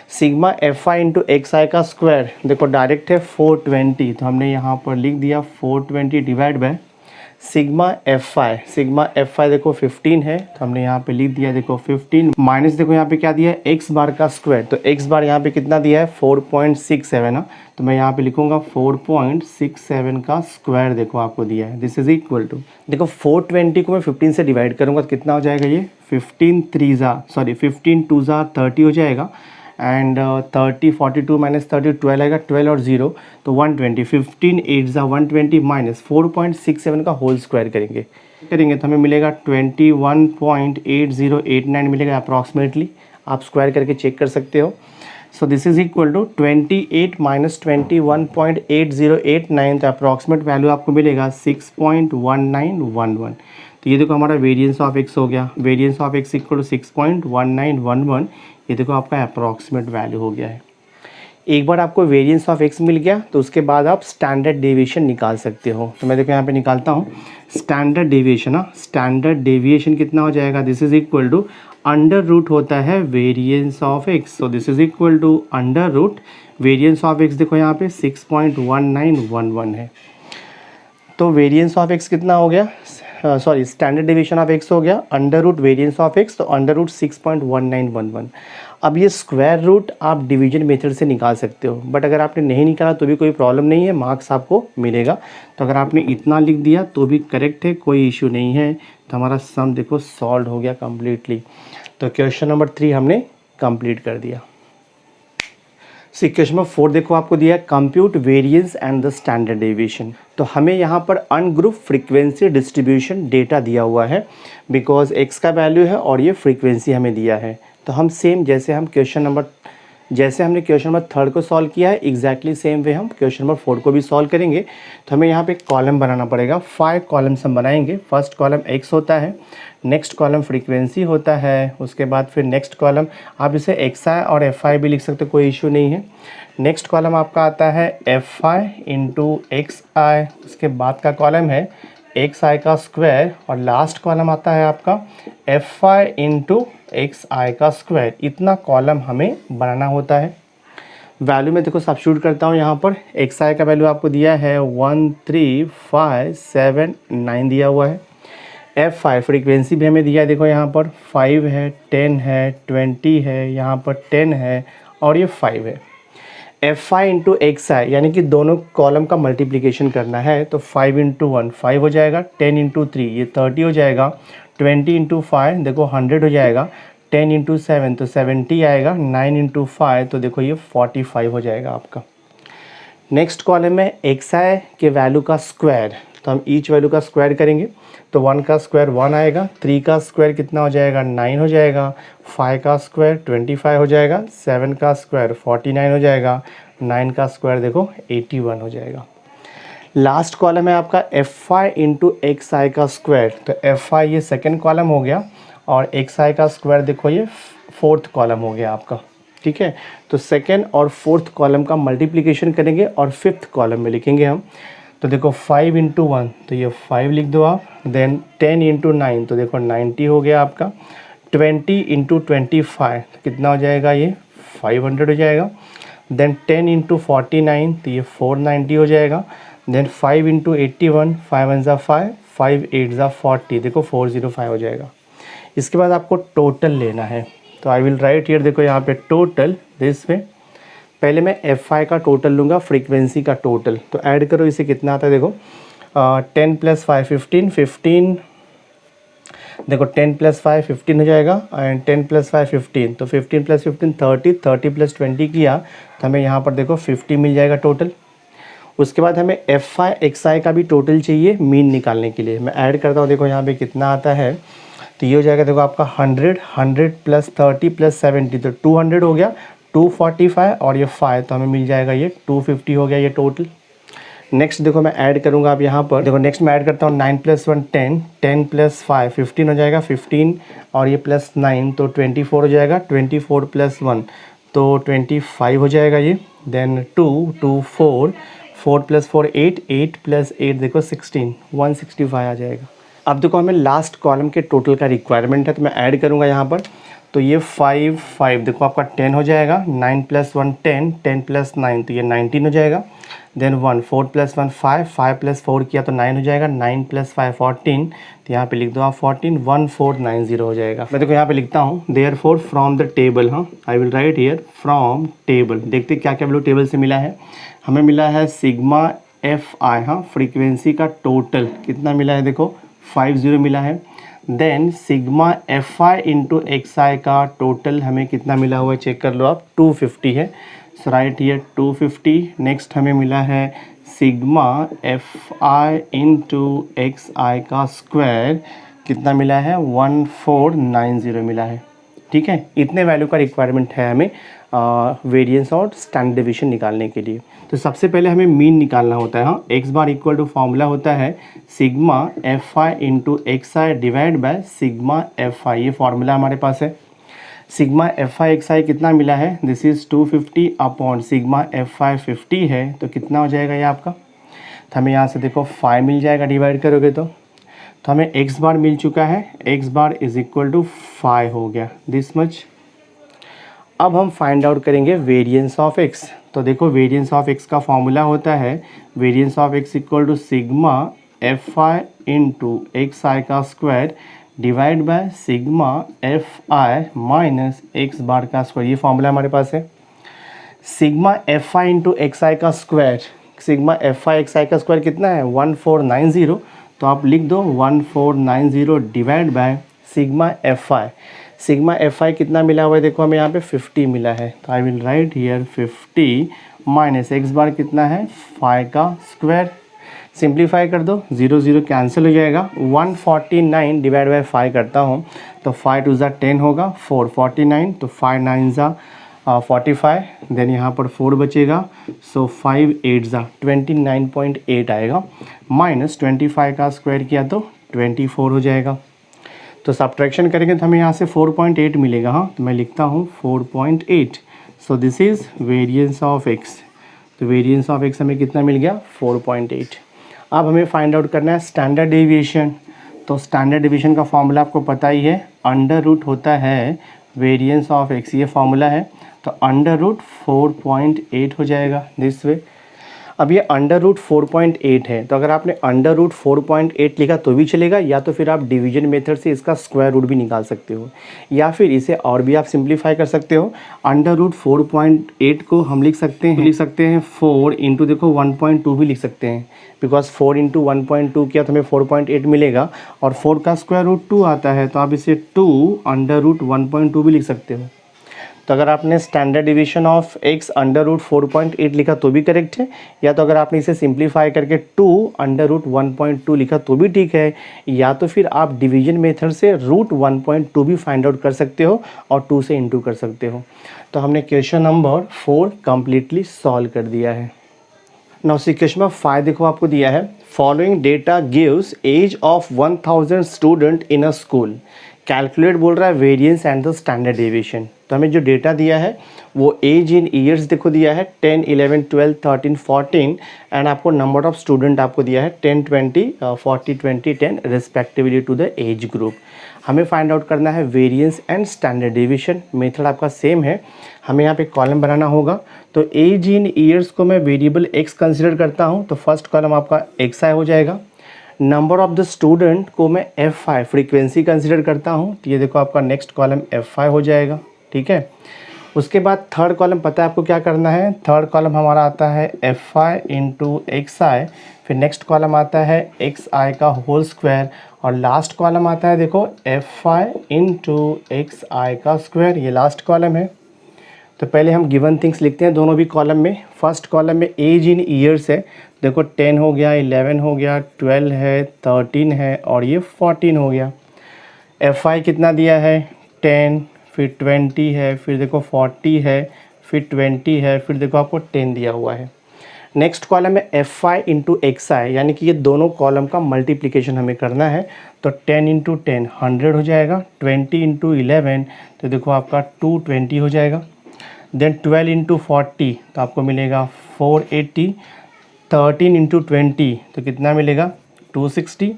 Sigma F I into x i का स्क्वायर देखो डायरेक्ट है 420, तो हमने यहाँ पर लिख दिया 420 divide by sigma F I देखो 15 है, तो हमने यहाँ पे लिख दिया देखो 15 माइनस देखो यहाँ पे क्या दिया है एक्स बार का स्क्वायर। तो एक्स बार यहाँ पे कितना दिया है 4.67 ना, तो मैं यहाँ पे लिखूँगा 4.67 का स्क्वायर देखो आपको दिया है, दिस इज इक्वल टू देखो 420 को मैं 15 से डिवाइड करूँगा तो कितना हो जाएगा ये 15 2 ज़ा 30 हो जाएगा, एंड 30 42 माइनस 30 12 आएगा, 12 और 0 तो 120, 15 8 ज़ा 120 माइनस 4.67 का होल स्क्वायर करेंगे तो हमें मिलेगा 21.8089 मिलेगा अप्रॉक्सीमेटली, आप स्क्वायर करके चेक कर सकते हो। So this is equal to 28 minus 21.8089, तो अप्रॉक्सीमेट वैल्यू आपको मिलेगा 6.1911। तो ये देखो हमारा वेरिएंस ऑफ एक्स हो गया, variance of x equal to 6.1911, ये देखो आपका अप्रॉक्सीमेट वैल्यू हो गया है। एक बार आपको वेरिएंस ऑफ एक्स मिल गया तो उसके बाद आप स्टैंडर्ड डेविएशन निकाल सकते हो। तो मैं देखो यहाँ पे निकालता हूँ स्टैंडर्ड डेविएशन। स्टैंडर्ड डेविएशन कितना हो जाएगा, this is equal to under root होता है variance of X, so this is equal to under root variance of X देखो यहाँ पे 6.1911 है। तो वेरिएंस ऑफ एक्स कितना हो गया, sorry standard deviation of X हो गया, under root variance of x, तो अंडर रूट 6.1911। अब ये स्क्वायर रूट आप डिवीजन मेथड से निकाल सकते हो, बट अगर आपने नहीं निकाला तो भी कोई प्रॉब्लम नहीं है, मार्क्स आपको मिलेगा। तो अगर आपने इतना लिख दिया तो भी करेक्ट है, कोई इशू नहीं है। तो हमारा सम देखो सॉल्व हो गया कम्प्लीटली। तो क्वेश्चन नंबर 3 हमने कंप्लीट कर दिया। क्वेश्चन नंबर 4 देखो आपको दिया है compute variance and the standard deviation. तो हमें यहाँ पर अनग्रुप फ्रीक्वेंसी डिस्ट्रीब्यूशन डेटा दिया हुआ है, बिकॉज एक्स का वैल्यू है और ये फ्रीक्वेंसी हमें दिया है। तो हम सेम जैसे हमने क्वेश्चन नंबर 3 को सॉल्व किया है, एग्जैक्टली सेम वे हम क्वेश्चन नंबर 4 को भी सॉल्व करेंगे। तो हमें यहाँ पे एक कॉलम बनाना पड़ेगा, 5 कॉलम्स हम बनाएंगे। फर्स्ट कॉलम एक्स होता है, नेक्स्ट कॉलम फ्रीक्वेंसी होता है, उसके बाद फिर नेक्स्ट कॉलम आप इसे एक्स आई और एफ आई भी लिख सकते हो, कोई इशू नहीं है। नेक्स्ट कॉलम आपका आता है एफ आई इंटू एक्स आई, उसके बाद का कॉलम है एक्स आई का स्क्वायर, और लास्ट कॉलम आता है आपका F I into x i का स्क्वायर। इतना कॉलम हमें बनाना होता है। वैल्यू में देखो सब्स्टिट्यूट करता हूँ, यहाँ पर एक्स आई का वैल्यू आपको दिया है 13579 दिया हुआ है। एफ आई फ्रीक्वेंसी भी हमें दिया है, देखो यहाँ पर 5 है, 10 है, 20 है, यहाँ पर 10 है और ये 5 है। एफ आई इंटू एक्स आई यानी कि दोनों कॉलम का मल्टीप्लिकेशन करना है, तो 5 इंटू 1 5 हो जाएगा, 10 इंटू 3 ये 30 हो जाएगा, 20 इंटू 5 देखो 100 हो जाएगा, 10 इंटू 7 तो 70 आएगा, 9 इंटू 5 तो देखो ये 45 हो जाएगा आपका। नेक्स्ट कॉलम में एक्स आई के वैल्यू का स्क्वायर, तो हम ईच वैल्यू का स्क्वायर करेंगे। तो 1 का स्क्वायर 1 आएगा, 3 का स्क्वायर कितना हो जाएगा 9 हो जाएगा, 5 का स्क्वायर 25 हो जाएगा, 7 का स्क्वायर 49 हो जाएगा, 9 का स्क्वायर देखो 81 हो जाएगा। लास्ट कॉलम है आपका F I into x i का स्क्वायर, तो एफ आई ये सेकेंड कॉलम हो गया और एक्स आई का स्क्वायर देखो ये फोर्थ कॉलम हो गया आपका। ठीक है, तो सेकेंड और फोर्थ कॉलम का मल्टीप्लिकेशन करेंगे और फिफ्थ कॉलम में लिखेंगे हम। तो देखो 5 इंटू 1 तो ये 5 लिख दो आप, देन 10 इंटू 9 तो देखो 90 हो गया आपका, 20 इंटू 25 तो कितना हो जाएगा ये 500 हो जाएगा, देन 10 इंटू 49 तो ये 490 हो जाएगा, देन 5 इंटू 81 5 1 ज़ा 5 5 8 ज़ा 40 देखो 405 हो जाएगा। इसके बाद आपको टोटल लेना है, तो आई विल राइट हियर, देखो यहाँ पे टोटल दिस वे। पहले मैं एफ आई का टोटल लूँगा, फ्रीक्वेंसी का टोटल, तो ऐड करो इसे कितना आता है देखो 10 + 5 15 15 देखो 10 + 5 15 हो जाएगा एंड 10 + 5 15 तो 15 + 15 30 30 + 20 किया तो हमें यहाँ पर देखो 50 मिल जाएगा टोटल। उसके बाद हमें एफ आई एक्स आई का भी टोटल चाहिए मीन निकालने के लिए, मैं ऐड करता हूँ, देखो यहाँ पे कितना आता है, तो ये हो जाएगा देखो आपका 100 100 + 30 + 70 तो 200 हो गया, 245 और ये 5 तो हमें मिल जाएगा ये 250 हो गया ये टोटल। नेक्स्ट देखो मैं ऐड करूँगा आप यहाँ पर, देखो नेक्स्ट मैं ऐड करता हूँ 9 + 1 10 10 + 5 15 हो जाएगा, 15 और ये +9 तो 24 हो जाएगा, 24 + 1 तो 25 हो जाएगा ये, देन 2 2 4 4 + 4 8 8 + 8 देखो 16 165 आ जाएगा। अब देखो हमें लास्ट कॉलम के टोटल का रिक्वायरमेंट है, तो मैं ऐड करूँगा यहाँ पर, तो ये 5 5 देखो आपका 10 हो जाएगा, 9 + 1 10 10 + 9 तो ये 19 हो जाएगा, देन 1 4 + 1 5 5 + 4 किया तो 9 हो जाएगा, 9 + 5 14 तो यहाँ पे लिख दो आप 14 1490 हो जाएगा। मैं देखो यहाँ पे लिखता हूँ देयरफॉर फ्रॉम द टेबल, हाँ आई will write here from table, देखते क्या क्या वैल्यू टेबल से मिला है। हमें मिला है सिग्मा एफ आई, हाँ फ्रीक्वेंसी का टोटल कितना मिला है देखो 50 मिला है, then sigma F I into x i का टोटल हमें कितना मिला हुआ है चेक कर लो आप 250 है, सो राइट हियर 250। नेक्स्ट हमें मिला है sigma F I into x i का स्क्वायर कितना मिला है 1490 मिला है। ठीक है, इतने वैल्यू का रिक्वायरमेंट है हमें वेरिएंस और स्टैंडर्ड डेविएशन निकालने के लिए। तो सबसे पहले हमें मीन निकालना होता है, हाँ X bar equal to formula होता है sigma F I into x I divide by sigma F I, ये फार्मूला हमारे पास है। सिग्मा एफ आई एक्स आई कितना मिला है, this is 250 upon sigma F I 50 है, तो कितना हो जाएगा ये आपका, तो हमें यहाँ से देखो 5 मिल जाएगा डिवाइड करोगे तो हमें एक्स बार मिल चुका है, x bar is equal to 5 हो गया दिस मच। अब हम फाइंड आउट करेंगे वेरिएंस ऑफ एक्स, तो देखो वेरिएंस ऑफ एक्स का फॉर्मूला होता है variance of x equal to sigma F I into x i का square divide by sigma F i minus x bar का स्क्वायर। ये फॉर्मूला हमारे पास है। Sigma F I into x i का square, sigma F I x i का square कितना है 1490, तो आप लिख दो 1490 divide by sigma F I. Sigma F I कितना मिला हुआ है देखो हमें यहाँ पे 50 मिला है, तो I will write here 50 minus x bar कितना है 5 का स्क्वायर। सिंप्लीफाई कर दो, 0 0 कैंसिल हो जाएगा। 149 डिवाइड बाय 5 करता हूँ तो 5 2 ज़ा 10 होगा, 449, तो 5 9 ज़ा 45, देन यहाँ पर 4 बचेगा, सो 5 8 ज़ा 29.8 आएगा, माइनस 25 का स्क्वायर किया तो 24 हो जाएगा। तो सब्ट्रैक्शन करेंगे तो हमें यहाँ से 4.8 मिलेगा। हाँ, तो मैं लिखता हूँ 4.8। सो this is variance of x. तो वेरिएंस ऑफ एक्स हमें कितना मिल गया 4.8। अब हमें फाइंड आउट करना है स्टैंडर्ड डेविएशन। तो स्टैंडर्ड डेविएशन का फॉर्मूला आपको पता ही है, अंडर रूट होता है वेरिएंस ऑफ एक्स, ये फॉर्मूला है। तो अंडर रूट 4.8 हो जाएगा दिस वे। अब ये अंडर रूट 4.8 है, तो अगर आपने अंडर रूट 4.8 लिखा तो भी चलेगा, या तो फिर आप डिवीजन मेथड से इसका स्क्वायर रूट भी निकाल सकते हो, या फिर इसे और भी आप सिंप्लीफाई कर सकते हो। अंडर रूट 4.8 को हम लिख सकते हैं 4 इंटू देखो 1.2 भी लिख सकते हैं, बिकॉज 4 इंटू 1.2 किया तो हमें 4.8 मिलेगा, और 4 का स्क्वायर रूट 2 आता है, तो आप इसे 2 अंडर रूट 1.2 भी लिख सकते हो। तो अगर आपने standard division of X under root 4.8 लिखा तो भी करेक्ट है, या तो अगर आपने इसे सिंप्लीफाई करके 2 अंडर रूट 1.2 लिखा तो भी ठीक है, या तो फिर आप डिवीजन मेथड से रूट 1.2 भी फाइंड आउट कर सकते हो और 2 से इंटू कर सकते हो। तो हमने क्वेश्चन नंबर 4 कम्प्लीटली सॉल्व कर दिया है। नाउ सी क्वेश्चन नंबर 5 देखो आपको दिया है, following data gives age of 1000 student in a school, calculate बोल रहा है variance and the standard deviation. तो हमें जो डेटा दिया है वो एज इन ईयर्स देखो दिया है 10, 11, 12, 13, 14, एंड आपको नंबर ऑफ स्टूडेंट आपको दिया है 10, 20, 40, 20, 10 respectively to the age group. हमें फाइंड आउट करना है variance and standard deviation. Method आपका सेम है, हमें यहाँ पे कॉलम बनाना होगा। तो एज इन ईयर्स को मैं वेरिएबल एक्स कंसिडर करता हूँ, तो फर्स्ट कॉलम आपका एक्स आई हो जाएगा। नंबर ऑफ द स्टूडेंट को मैं एफ आई फ्रीक्वेंसी कंसिडर करता हूँ, तो ये देखो आपका नेक्स्ट कॉलम एफ आई हो जाएगा, ठीक है। उसके बाद थर्ड कॉलम पता है आपको क्या करना है, थर्ड कॉलम हमारा आता है एफ आई इंटू एक्स आई, फिर नेक्स्ट कॉलम आता है एक्स आई का होल स्क्वायर, और लास्ट कॉलम आता है देखो F I into x i का स्क्वायर, ये लास्ट कॉलम है। तो पहले हम गिवन थिंग्स लिखते हैं दोनों भी कॉलम में। फर्स्ट कॉलम में एज इन ईयर्स है, देखो 10 हो गया, 11 हो गया, 12 है, 13 है, और ये 14 हो गया। एफ आई कितना दिया है 10, फिर 20 है, फिर देखो 40 है, फिर 20 है, फिर देखो आपको 10 दिया हुआ है। नेक्स्ट कॉलम में एफ आई इंटू एक्स आई, यानी कि ये दोनों कॉलम का मल्टीप्लिकेशन हमें करना है। तो 10 इंटू 10 100 हो जाएगा, 20 इंटू 11 तो देखो आपका 220 हो जाएगा। देन 12 इंटू 40 तो आपको मिलेगा 480, 13 इंटू 20 तो कितना मिलेगा 260,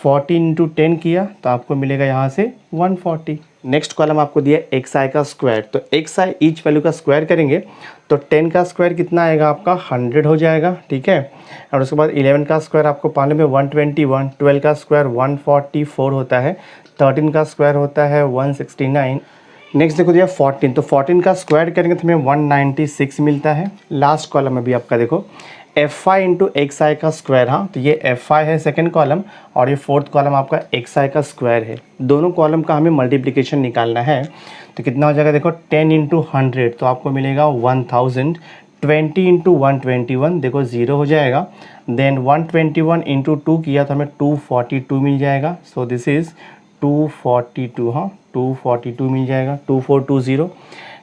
14 इंटू 10 किया तो आपको मिलेगा यहाँ से 140। नेक्स्ट कॉलम आपको दिया एक्स आई का स्क्वायर, तो एक्स आई ईच वैल्यू का स्क्वायर करेंगे तो 10 का स्क्वायर कितना आएगा आपका 100 हो जाएगा, ठीक है। और उसके बाद 11 का स्क्वायर आपको पाने में 121, 12 का स्क्वायर 144 होता है, 13 का स्क्वायर होता है 169। नेक्स्ट देखो दिया 14, तो 14 का स्क्वायर करेंगे तो हमें 196 मिलता है। लास्ट कॉलम में भी आपका देखो F I into x i का स्क्वायर, हाँ तो ये एफ आई है सेकेंड कॉलम, और ये फोर्थ कॉलम आपका एक्स आई का स्क्वायर है। दोनों कॉलम का हमें मल्टीप्लिकेशन निकालना है, तो कितना हो जाएगा देखो 10 इंटू 100 तो आपको मिलेगा 1000, 20 इंटू 121 देखो 0 हो जाएगा। देन 121 इंटू 2 किया तो हमें 242 मिल जाएगा, सो दिस इज़ 242, हाँ 242 मिल जाएगा, 2420।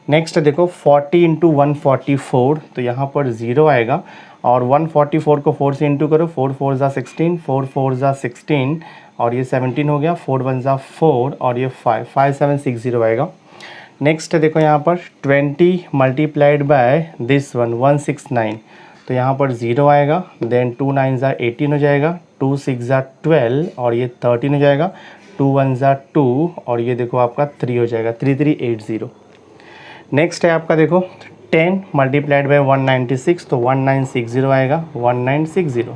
नेक्स्ट देखो 40 इंटू 144 तो यहाँ पर 0 आएगा, और 144 को 4 से इंटू करो, 4 4 ज़ा 16, 4 4 ज़ा 16, और ये 17 हो गया, 4 1 ज़ा 4, और ये 5 5760 आएगा। नेक्स्ट देखो यहाँ पर 20 मल्टीप्लाइड बाय दिस वन 169 तो यहाँ पर 0 आएगा। देन 2 9 ज़ा 18 हो जाएगा, 2 6 ज़ा 12, और ये 13 हो जाएगा, 2 1 ज़ा 2, और ये देखो आपका 3 हो जाएगा, 3380। नेक्स्ट है आपका देखो 10 मल्टीप्लाइड बाय 196 तो 1960 आएगा, 1960।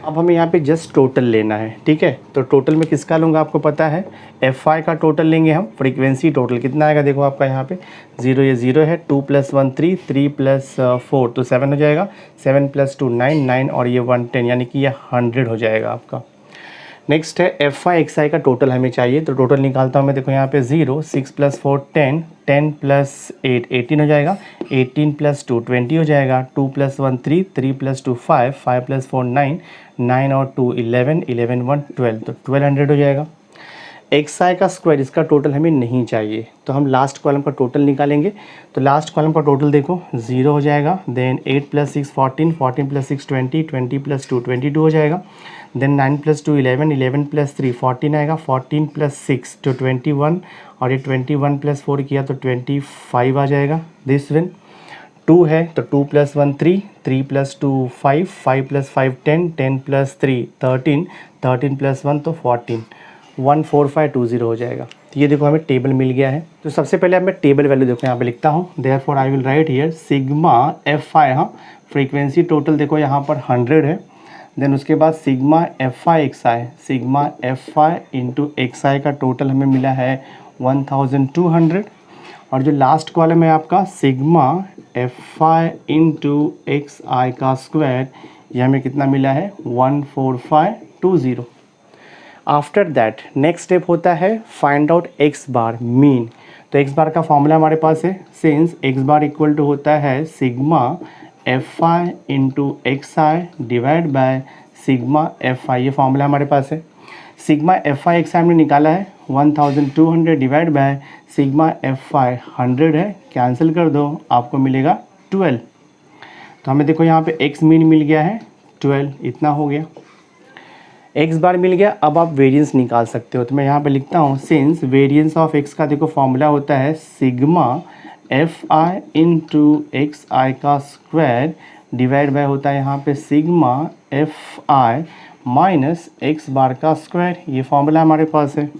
अब हमें यहाँ पे जस्ट टोटल लेना है, ठीक है। तो टोटल में किसका लूँगा आपको पता है, Fi का टोटल लेंगे हम। फ्रीक्वेंसी टोटल कितना आएगा देखो आपका यहाँ पे 0, ये 0 है, 2 + 1 3, 3 + 4 तो 7 हो जाएगा, 7 + 2 9, 9 और ये 1 10, यानी कि ये 100 हो जाएगा आपका। नेक्स्ट है Fi Xi का टोटल हमें चाहिए, तो टोटल निकालता हूँ मैं। देखो यहाँ पे 0, 6 + 4 10, 10 + 8 18 हो जाएगा, 18 + 2 20 हो जाएगा, 2 + 1 3, 3 + 2 5, 5 + 4 9, 9 और 2 11, 11 1 12, तो 1200 हो जाएगा। Xi का स्क्वायर, इसका टोटल हमें नहीं चाहिए, तो हम लास्ट कॉलम का टोटल निकालेंगे। तो लास्ट कॉलम का टोटल देखो 0 हो जाएगा, देन 8 + 6 14, 14 + 6 20, 20 + 2 22 हो जाएगा, देन 9 + 2 11, 11 + 3 14 आएगा, 14 + 6 तो 21 और ये 21 + 4 किया तो 25 आ जाएगा। दिस वन 2 है तो 2 + 1 3, 3 + 2 5, 5 + 5 10, 10 + 3 13, 13 + 1 तो 14, 14520 हो जाएगा। तो ये देखो हमें टेबल मिल गया है। तो सबसे पहले अब मैं टेबल वैल्यू देखो यहाँ पे लिखता हूँ, therefore I will write here sigma Fi। हाँ, फ्रीक्वेंसी टोटल देखो यहाँ पर 100 है, देन उसके बाद sigma Fi Xi, sigma Fi into Xi का टोटल हमें मिला है 1200, और जो लास्ट कॉलम है आपका सिग्मा Fi इंटू Xi का स्क्वायर, ये हमें कितना मिला है 14520। आफ्टर दैट नेक्स्ट स्टेप होता है find out X bar mean. तो एक्स बार का फॉर्मूला हमारे पास है, since X bar equal to होता है sigma Fi into Xi divide by sigma Fi, ये फॉर्मूला हमारे पास है। सिग्मा Fi Xi हमने निकाला है 1200 डिवाइड बाय सिग्मा Fi 100 है, कैंसिल कर दो आपको मिलेगा 12। तो हमें देखो यहाँ पे एक्स मीन मिल गया है 12, इतना हो गया। एक्स बार मिल गया, अब आप वेरिएंस निकाल सकते हो। तो मैं यहाँ पे लिखता हूँ सिंस वेरिएंस ऑफ एक्स का देखो फॉर्मूला होता है सिग्मा Fi इंटू Xi का स्क्वायर डिवाइड बाय होता है यहाँ पे sigma Fi minus x bar का स्क्वायर, ये फॉर्मूला हमारे पास है।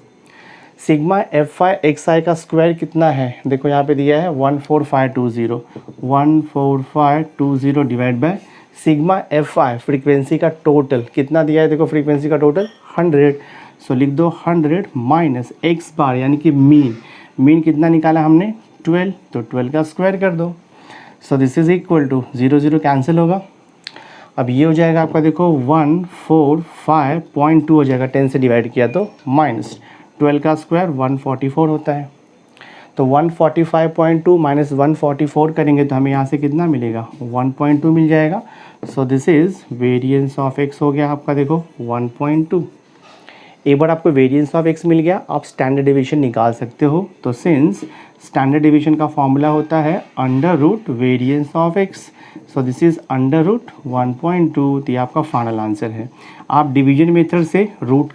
सिग्मा Fi Xi का स्क्वायर कितना है देखो यहाँ पे दिया है 14520, 14520 divide by sigma Fi frequency का टोटल कितना दिया है देखो, फ्रीक्वेंसी का टोटल 100, सो लिख दो 100 माइनस एक्स बार यानी कि मीन कितना निकाला हमने 12, तो 12 का स्क्वायर कर दो। So this is equal to 0 0 cancel होगा। अब ये हो जाएगा आपका देखो 145.2 हो जाएगा, 10 से डिवाइड किया तो माइनस 12 का स्क्वायर 144 होता है। तो 145.2 माइनस 144 करेंगे तो हमें यहाँ से कितना मिलेगा 1.2 मिल जाएगा। सो this is variance of X हो गया आपका देखो 1.2। एक बार आपको वेरिएंस ऑफ एक्स मिल गया, आप स्टैंडर्ड डिवीजन निकाल सकते हो। तो सिंस स्टैंडर्ड डिवीजन का फॉर्मूला होता है under root variance of X, so this is under root 1.2, तो ये आपका फाइनल आंसर है। आप डिवीजन मेथड से रूट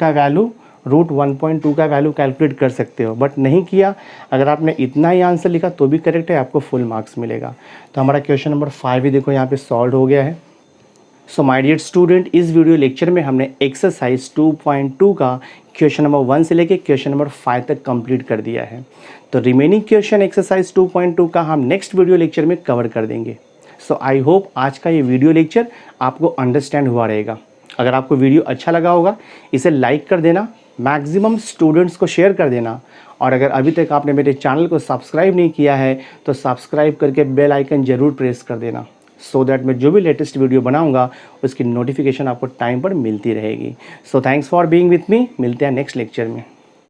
1.2 का वैल्यू कैलकुलेट कर सकते हो, बट नहीं किया, अगर आपने इतना ही आंसर लिखा तो भी करेक्ट है, आपको फुल मार्क्स मिलेगा। तो हमारा क्वेश्चन नंबर 5 ही देखो यहाँ पे सॉल्व हो गया है। सो माय डियर स्टूडेंट, इस वीडियो लेक्चर में हमने एक्सरसाइज 2.2 का क्वेश्चन नंबर 1 से लेके क्वेश्चन नंबर 5 तक कंप्लीट कर दिया है। तो रिमेनिंग क्वेश्चन एक्सरसाइज 2.2 का हम नेक्स्ट वीडियो लेक्चर में कवर कर देंगे। सो आई होप आज का ये वीडियो लेक्चर आपको अंडरस्टैंड हुआ रहेगा। अगर आपको वीडियो अच्छा लगा होगा इसे लाइक कर देना, मैक्सिमम स्टूडेंट्स को शेयर कर देना, और अगर अभी तक आपने मेरे चैनल को सब्सक्राइब नहीं किया है तो सब्सक्राइब करके बेल आइकन ज़रूर प्रेस कर देना, सो दैट मैं जो भी लेटेस्ट वीडियो बनाऊंगा उसकी नोटिफिकेशन आपको टाइम पर मिलती रहेगी। So thanks for being with me, मिलते हैं नेक्स्ट लेक्चर में।